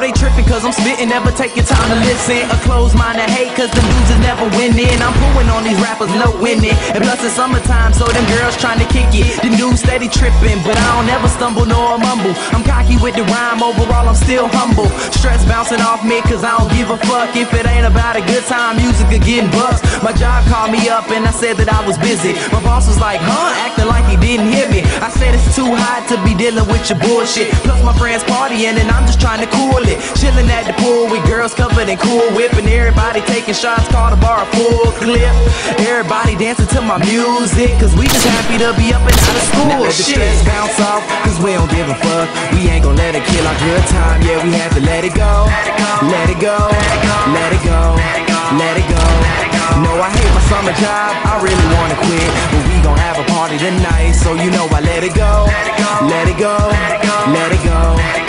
they tripping cause I'm spitting, never take your time to listen. A closed mind to hate cause the dudes is never winning. I'm pulling on these rappers, no winning. And plus it's summertime, so them girls trying to kick it. The dudes steady tripping, but I don't ever stumble nor mumble. I'm cocky with the rhyme, overall I'm still humble. Stress bouncing off me cause I don't give a fuck. If it ain't about a good time, music or getting bucks. My job called me up and I said that I was busy. My boss was like, huh? Acting like he didn't hear me. I said it's too hot to be dealing with your bullshit. Plus my friends partying and I'm just trying to cool it. Chilling at the pool with girls covered in Cool Whip. And everybody taking shots, call the bar a full clip. Everybody dancing to my music cause we just happy to be up and out of school. Now let the stress bounce off cause we don't give a fuck. We ain't gon' let it kill our good time. Yeah, we have to let it go. Let it go. Let it go. Let it go. No, I hate my summer job, I really wanna quit. But we gon' have a party tonight, so you know I let it go. Let it go. Let it go.